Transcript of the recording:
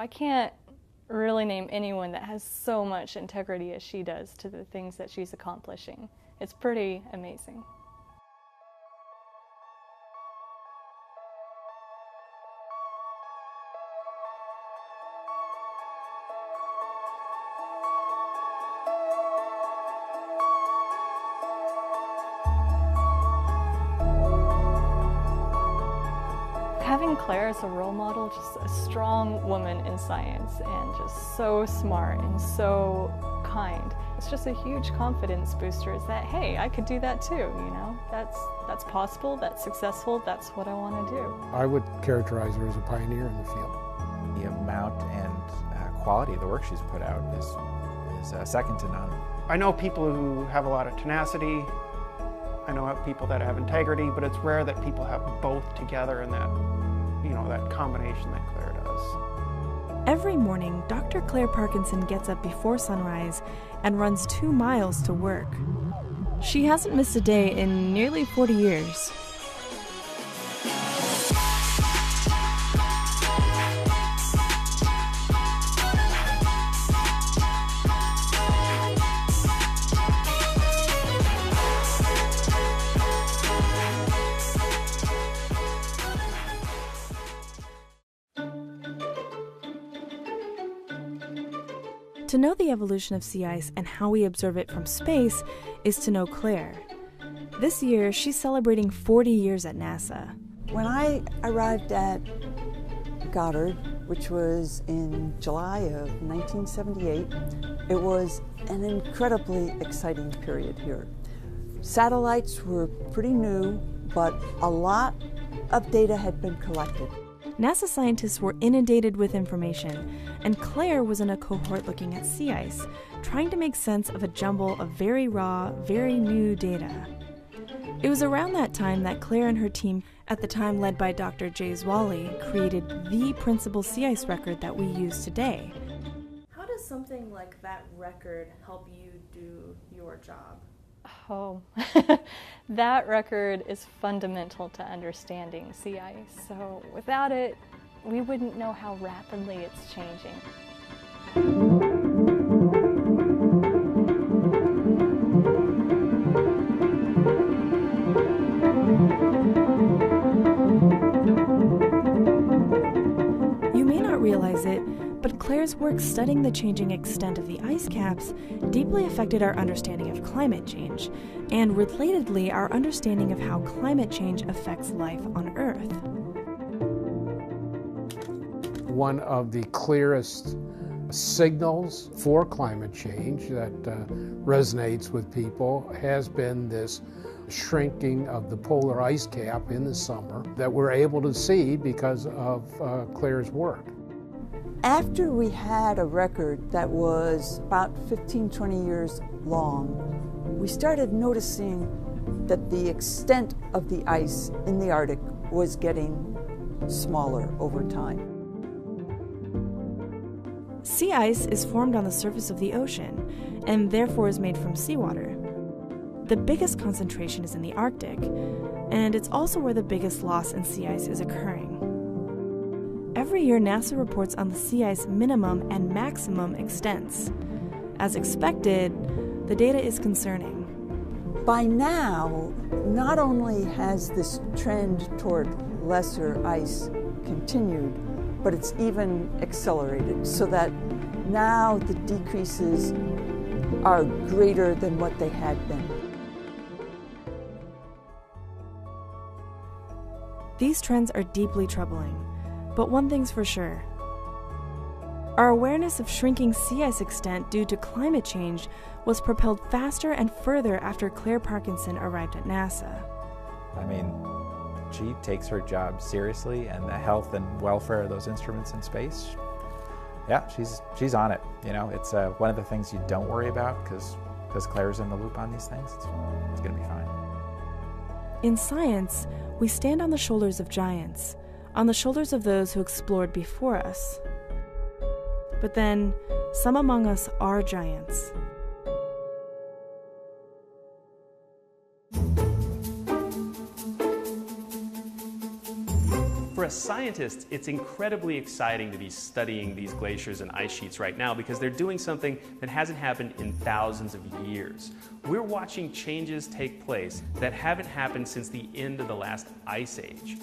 I can't really name anyone that has so much integrity as she does to the things that she's accomplishing. It's pretty amazing. Having Claire as a role model, just a strong woman in science and just so smart and so kind. It's just a huge confidence booster. Is that, hey, I could do that too, you know? That's possible, that's successful, that's what I want to do. I would characterize her as a pioneer in the field. The amount and quality of the work she's put out is second to none. I know people who have a lot of tenacity. I know people that have integrity, but it's rare that people have both together in that, you know, that combination that Claire does. Every morning, Dr. Claire Parkinson gets up before sunrise and runs 2 miles to work. She hasn't missed a day in nearly 40 years. To know the evolution of sea ice and how we observe it from space is to know Claire. This year, she's celebrating 40 years at NASA. When I arrived at Goddard, which was in July of 1978, it was an incredibly exciting period here. Satellites were pretty new, but a lot of data had been collected. NASA scientists were inundated with information, and Claire was in a cohort looking at sea ice, trying to make sense of a jumble of very raw, very new data. It was around that time that Claire and her team, at the time led by Dr. Jay Zwally, created the principal sea ice record that we use today. How does something like that record help you do your job? Oh, that record is fundamental to understanding sea ice. So without it, we wouldn't know how rapidly it's changing. You may not realize it, but Claire's work studying the changing extent of the ice caps deeply affected our understanding of climate change, and relatedly, our understanding of how climate change affects life on Earth. One of the clearest signals for climate change that resonates with people has been this shrinking of the polar ice cap in the summer that we're able to see because of Claire's work. After we had a record that was about 15-20 years long, we started noticing that the extent of the ice in the Arctic was getting smaller over time. Sea ice is formed on the surface of the ocean, and therefore is made from seawater. The biggest concentration is in the Arctic, and it's also where the biggest loss in sea ice is occurring. Every year, NASA reports on the sea ice minimum and maximum extents. As expected, the data is concerning. By now, not only has this trend toward lesser ice continued, but it's even accelerated, so that now the decreases are greater than what they had been. These trends are deeply troubling, but one thing's for sure. Our awareness of shrinking sea ice extent due to climate change was propelled faster and further after Claire Parkinson arrived at NASA. I mean, she takes her job seriously, and the health and welfare of those instruments in space, yeah, she's on it. You know, it's one of the things you don't worry about because Claire's in the loop on these things. It's going to be fine. In science, we stand on the shoulders of giants, on the shoulders of those who explored before us. But then, some among us are giants. For us scientists, it's incredibly exciting to be studying these glaciers and ice sheets right now because they're doing something that hasn't happened in thousands of years. We're watching changes take place that haven't happened since the end of the last ice age.